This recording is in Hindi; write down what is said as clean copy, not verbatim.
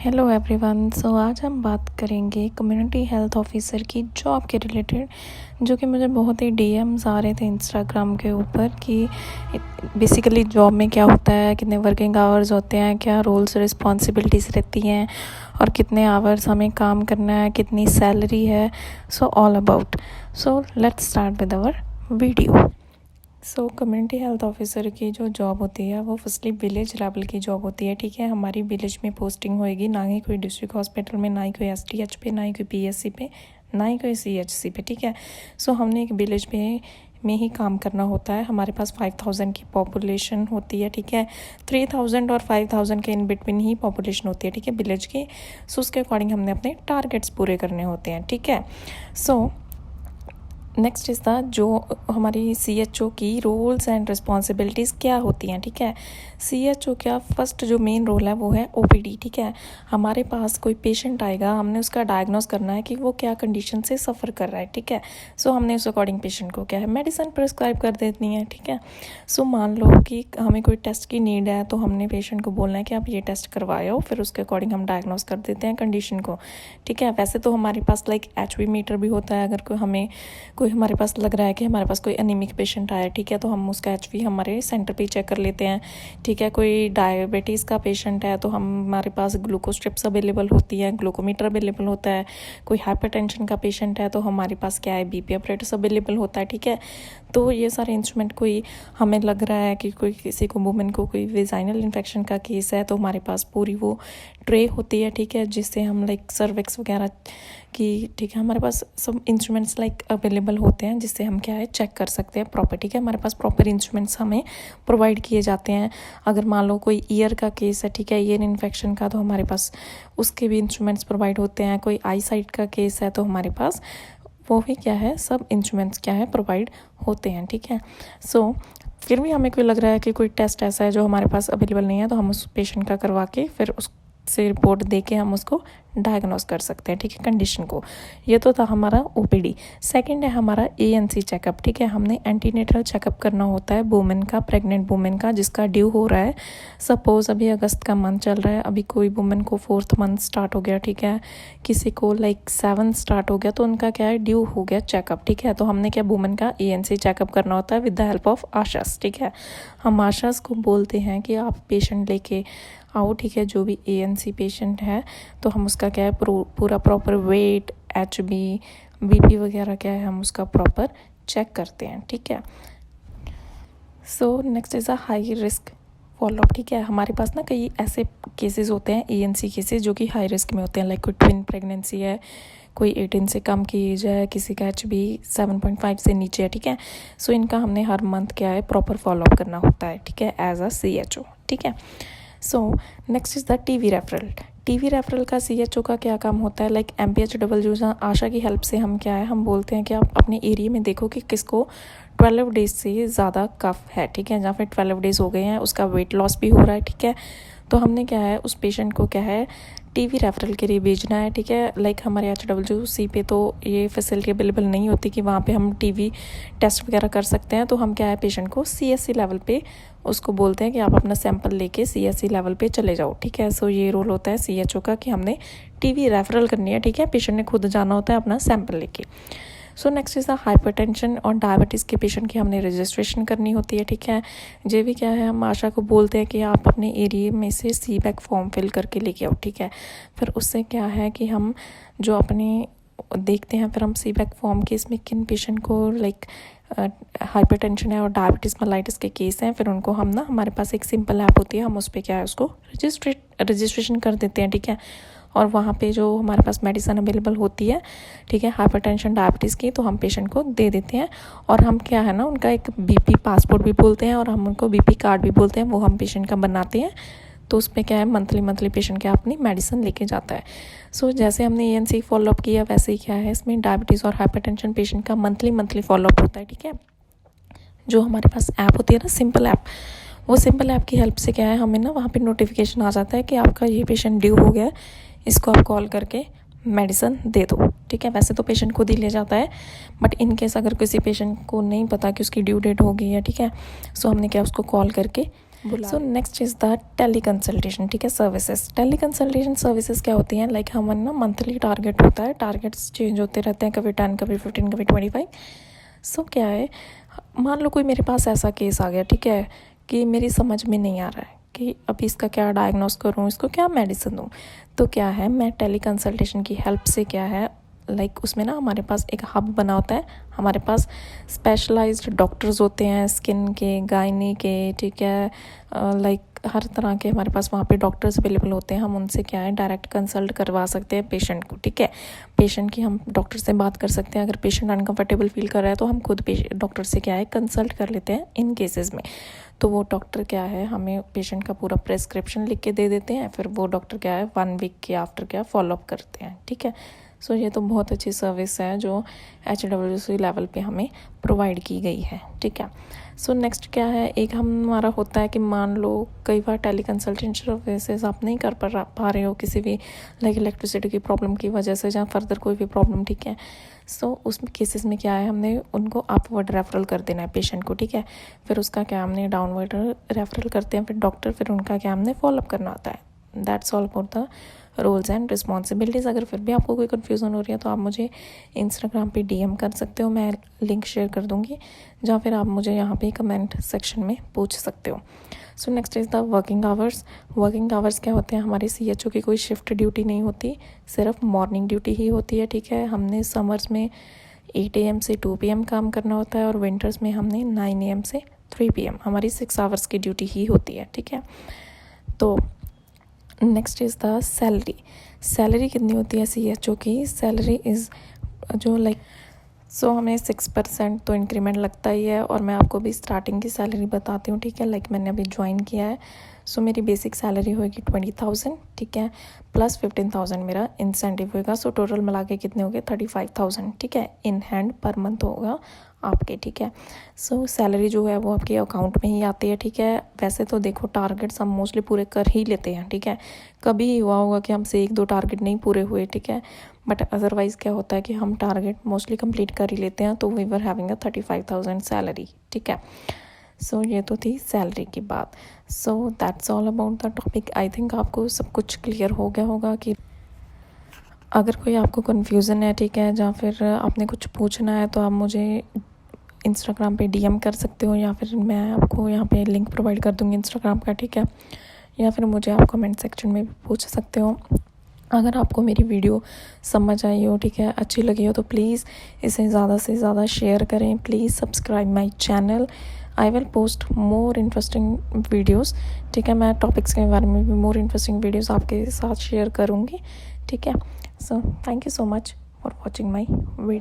Hello everyone. आज हम बात करेंगे कम्युनिटी हेल्थ ऑफिसर की जॉब के रिलेटेड, जो कि मुझे बहुत ही डीएम्स आ रहे थे इंस्टाग्राम के ऊपर कि बेसिकली जॉब में क्या होता है, कितने वर्किंग आवर्स होते हैं, क्या रोल्स रिस्पॉन्सिबिलिटीज़ रहती हैं और कितने आवर्स हमें काम करना है, कितनी सैलरी है। All about let's start with our video. Community health officer की जो जॉब होती है वो फर्स्टली विलेज लेवल की जॉब होती है। ठीक है, हमारी विलेज में पोस्टिंग होएगी, ना ही कोई डिस्ट्रिक्ट हॉस्पिटल में, ना ही कोई एसटीएच पे, ना ही कोई पीएससी पे, ना ही कोई सीएचसी पे। ठीक है, हमने एक विलेज में ही काम करना होता है। हमारे पास 5000 की पॉपुलेशन होती है। ठीक है, 3000 और 5000 के इन बिटवीन ही पॉपुलेशन होती है। ठीक है, विलेज की। उसके अकॉर्डिंग हमने अपने टारगेट्स पूरे करने होते हैं। ठीक है, नेक्स्ट इज़ द जो हमारी सीएचओ की रोल्स एंड रिस्पॉन्सिबिलिटीज़ क्या होती हैं। ठीक है, सीएचओ का फर्स्ट जो मेन रोल है वो है ओपीडी। ठीक है, हमारे पास कोई पेशेंट आएगा, हमने उसका डायग्नोस करना है कि वो क्या कंडीशन से सफ़र कर रहा है। ठीक है, हमने उस अकॉर्डिंग पेशेंट को क्या है मेडिसिन प्रिस्क्राइब कर देनी है। ठीक है, मान लो कि हमें कोई टेस्ट की नीड है, तो हमने पेशेंट को बोलना है कि आप ये टेस्ट करवाए हो, फिर उसके अकॉर्डिंग हम डायग्नोस कर देते हैं कंडीशन को। ठीक है, वैसे तो हमारे पास HB मीटर भी होता है। अगर कोई हमारे पास लग रहा है कि हमारे पास कोई एनीमिक पेशेंट आया, ठीक है, तो हम उसका HB हमारे सेंटर पे चेक कर लेते हैं। ठीक है, कोई डायबिटीज़ का पेशेंट है तो हमारे पास ग्लूकोज स्ट्रिप्स अवेलेबल होती है, ग्लूकोमीटर अवेलेबल होता है। कोई हाइपरटेंशन का पेशेंट है तो हमारे पास क्या है, बीपी ऑपरेटर्स अवेलेबल होता है। ठीक है, तो ये सारे इंस्ट्रूमेंट, कोई हमें लग रहा है कि किसी को वुमेन को कोई वेजाइनल इन्फेक्शन का केस है, तो हमारे पास पूरी वो ट्रे होती है। ठीक है, जिससे हम सर्विक्स वगैरह की, ठीक है, हमारे पास सब इंस्ट्रूमेंट्स अवेलेबल होते हैं, जिससे हम क्या है चेक कर सकते हैं प्रॉपर। ठीक है, हमारे पास प्रॉपर इंस्ट्रूमेंट्स हमें प्रोवाइड किए जाते हैं। अगर मान लो कोई ईयर का केस है, ठीक है, ईयर इन्फेक्शन का, तो हमारे पास उसके भी इंस्ट्रूमेंट्स प्रोवाइड होते हैं। कोई आई साइट का केस है तो हमारे पास वो भी क्या है, सब इंस्ट्रूमेंट्स क्या है प्रोवाइड होते हैं। ठीक है, फिर भी हमें कोई लग रहा है कि कोई टेस्ट ऐसा है जो हमारे पास अवेलेबल नहीं है, तो हम उस पेशेंट का करवा के फिर उससे रिपोर्ट दे के हम उसको डायग्नोस कर सकते हैं। ठीक है, कंडीशन को। ये तो था हमारा ओपीडी। सेकंड है हमारा एएनसी चेकअप। ठीक है, हमने एंटीनेटल चेकअप करना होता है वुमेन का, प्रेग्नेंट वुमेन का, जिसका ड्यू हो रहा है। सपोज अभी अगस्त का मंथ चल रहा है, अभी कोई वुमेन को 4th मंथ स्टार्ट हो गया। ठीक है, किसी को 7 स्टार्ट हो गया, तो उनका क्या है, ड्यू हो गया चेकअप। ठीक है, तो हमने क्या वुमेन का एएनसी चेकअप करना होता है with the help of Asha's. ठीक है, हम आशास को बोलते हैं कि आप पेशेंट लेके आओ। ठीक है, जो भी एएनसी पेशेंट है, तो हम उसका क्या है पूरा प्रॉपर वेट, HB, BP वगैरह क्या है, हम उसका प्रॉपर चेक करते हैं। ठीक है, next is a high risk follow up. ठीक है, हमारे पास ना कई ऐसे केसेस होते हैं, एएनसी केसेस, जो कि हाई रिस्क में होते हैं। कोई ट्विन प्रेगनेंसी है, कोई 18 से कम की एज है, किसी का HB 7.5 से नीचे है। ठीक है, इनका हमने हर मंथ क्या है प्रॉपर फॉलोअप करना होता है। ठीक है, एज अ CHO। ठीक है, next is the TV referral. TV referral का CHO का क्या काम होता है, MPHW आशा की हेल्प से हम क्या है, हम बोलते हैं कि आप अपने एरिया में देखो कि किसको 12 डेज से ज़्यादा कफ है। ठीक है, या फिर 12 डेज हो गए हैं, उसका वेट लॉस भी हो रहा है। ठीक है, तो हमने क्या है उस पेशेंट को क्या है टीवी रेफरल के लिए भेजना है। ठीक है, हमारे HWC पे तो ये फैसिलिटी अवेलेबल नहीं होती कि वहाँ पे हम टीवी टेस्ट वगैरह कर सकते हैं, तो हम क्या है पेशेंट को CSC लेवल पे उसको बोलते हैं कि आप अपना सैंपल लेके CSC लेवल पे चले जाओ। ठीक है, ये रोल होता है CHO का कि हमने टीवी रेफरल करनी है। ठीक है, पेशेंट ने खुद जाना होता है अपना सैंपल लेके। नेक्स्ट इज़ द हाइपरटेंशन और डायबिटीज़ के पेशेंट की हमने रजिस्ट्रेशन करनी होती है। ठीक है, ये भी क्या है, हम आशा को बोलते हैं कि आप अपने एरिया में से CBAC फॉर्म फिल करके लेके आओ। ठीक है, फिर उससे क्या है कि हम जो अपने देखते हैं, फिर हम CBAC फॉर्म के इसमें किन पेशेंट को हाइपरटेंशन है और डायबिटीज़ मेलाइटिस के केस हैं, फिर उनको हम ना, हमारे पास एक सिंपल ऐप होती है, हम उस पर क्या है उसको रजिस्ट्रेशन कर देते हैं। ठीक है, और वहाँ पे जो हमारे पास मेडिसिन अवेलेबल होती है, ठीक है, हाइपरटेंशन डायबिटीज़ की, तो हम पेशेंट को दे देते हैं। और हम क्या है ना, उनका एक BP पासपोर्ट भी बोलते हैं और हम उनको BP कार्ड भी बोलते हैं, वो हम पेशेंट का बनाते हैं। तो उसमें क्या है मंथली पेशेंट क्या अपनी मेडिसिन लेके जाता है। जैसे हमने एएनसी फॉलोअप किया, वैसे ही क्या है इसमें डायबिटीज़ और हाइपरटेंशन पेशेंट का मंथली फॉलोअप होता है। ठीक है, जो हमारे पास ऐप होती है ना, सिंपल ऐप, वो सिंपल ऐप की हेल्प से क्या है हमें ना वहाँ पे नोटिफिकेशन आ जाता है कि आपका ये पेशेंट ड्यू हो गया है, इसको आप कॉल करके मेडिसिन दे दो। ठीक है, वैसे तो पेशेंट खुद ही ले जाता है, बट इन केस अगर किसी पेशेंट को नहीं पता कि उसकी ड्यू डेट हो गई है, ठीक है, हमने क्या उसको कॉल करके बुला। So next is the teleconsultation, ठीक है, सर्विसेज। टेली कंसल्टेशन सर्विसेज क्या होती हैं, लाइक हमारा ना मंथली टारगेट होता है, टारगेट्स चेंज होते रहते हैं, कभी 10, कभी 15, कभी 25। सो क्या है, मान लो कोई मेरे पास ऐसा केस आ गया, ठीक है, कि मेरी समझ में नहीं आ रहा है कि अभी इसका क्या डायग्नोस करूँ, इसको क्या मेडिसिन दूँ। तो क्या है, मैं टेली कंसल्टेशन की हेल्प से क्या है, लाइक उसमें ना हमारे पास एक हब बना होता है, हमारे पास स्पेशलाइज्ड डॉक्टर्स होते हैं, स्किन के, गायनी के, ठीक है, लाइक हर तरह के हमारे पास वहाँ पे डॉक्टर्स अवेलेबल होते हैं। हम उनसे क्या है डायरेक्ट कंसल्ट करवा सकते हैं पेशेंट को, ठीक है। पेशेंट की हम डॉक्टर से बात कर सकते हैं, अगर पेशेंट अनकंफर्टेबल फील कर रहा है तो हम खुद डॉक्टर से क्या है कंसल्ट कर लेते हैं इन केसेस में। तो वो डॉक्टर क्या है हमें पेशेंट का पूरा प्रेस्क्रिप्शन लिख के दे देते हैं, फिर वो डॉक्टर क्या है 1 वीक के आफ्टर क्या फॉलोअप करते हैं, ठीक है। सो ये तो बहुत अच्छी सर्विस है जो HWC लेवल पे हमें प्रोवाइड की गई है, ठीक है। सो नेक्स्ट क्या है, एक हमारा होता है कि मान लो कई बार टेली कंसल्टेशन सर्विसेज आप नहीं कर पा रहे हो किसी भी लाइक इलेक्ट्रिसिटी की प्रॉब्लम की वजह से, जहाँ फर्दर कोई भी प्रॉब्लम, ठीक है। सो उस केसेस में क्या है, हमने उनको अपवर्ड रेफरल कर देना है पेशेंट को, ठीक है। फिर उसका क्या हमने डाउनवर्ड रेफरल करते हैं, फिर डॉक्टर, फिर उनका क्या हमने फॉलोअप करना होता है। That's all about the roles and responsibilities. अगर फिर भी आपको कोई कन्फ्यूज़न हो रही है तो आप मुझे इंस्टाग्राम पे DM कर सकते हो, मैं लिंक शेयर कर दूँगी, जहाँ फिर आप मुझे यहाँ पे कमेंट सेक्शन में पूछ सकते हो। सो next is the working hours. Working hours क्या होते हैं, हमारे CHO की कोई शिफ्ट ड्यूटी नहीं होती, सिर्फ मॉर्निंग ड्यूटी ही होती है, ठीक है। हमने समर्स में 8 AM से 2 PM काम करना होता है, और विंटर्स में हमने 9 AM से 3 PM, हमारी 6 आवर्स की ड्यूटी ही होती है, ठीक है। तो next is the salary. Salary कितनी होती है CHO की, सैलरी इज़ जो लाइक सो हमें 6% तो इंक्रीमेंट लगता ही है। और मैं आपको भी स्टार्टिंग की सैलरी बताती हूँ, ठीक है। लाइक मैंने अभी ज्वाइन किया है, सो मेरी बेसिक सैलरी होगी 20,000, ठीक है, प्लस 15,000 मेरा इंसेंटिव होगा। सो टोटल मिला के कितने हो गए 35,000, ठीक है, इन हैंड पर मंथ होगा आपके, ठीक है। सो सैलरी जो है वो आपके अकाउंट में ही आती है, ठीक है। वैसे तो देखो टारगेट्स हम मोस्टली पूरे कर ही लेते हैं, ठीक है। कभी ही हुआ होगा कि हमसे 1-2 टारगेट नहीं पूरे हुए, ठीक है, बट अदरवाइज़ क्या होता है कि हम टारगेट मोस्टली कंप्लीट कर ही लेते हैं। तो we were having a 35,000 salary, ठीक है। सो ये तो थी सैलरी की बात। So that's all about the topic. I think आपको सब कुछ क्लियर हो गया होगा। कि अगर कोई आपको कन्फ्यूज़न है, ठीक है, या फिर आपने कुछ पूछना है, तो आप मुझे इंस्टाग्राम पे DM कर सकते हो, या फिर मैं आपको यहाँ पे लिंक प्रोवाइड कर दूँगी इंस्टाग्राम का, ठीक है। या फिर मुझे आप कमेंट सेक्शन में भी पूछ सकते हो। अगर आपको मेरी वीडियो समझ आई हो, ठीक है, अच्छी लगी हो, तो प्लीज़ इसे ज़्यादा से ज़्यादा शेयर करें। Please subscribe my channel. I will post more interesting videos, ठीक है। मैं टॉपिक्स के बारे में भी मोर इंटरेस्टिंग वीडियोज़ आपके साथ शेयर करूँगी, ठीक है। So thank you so much for watching my video.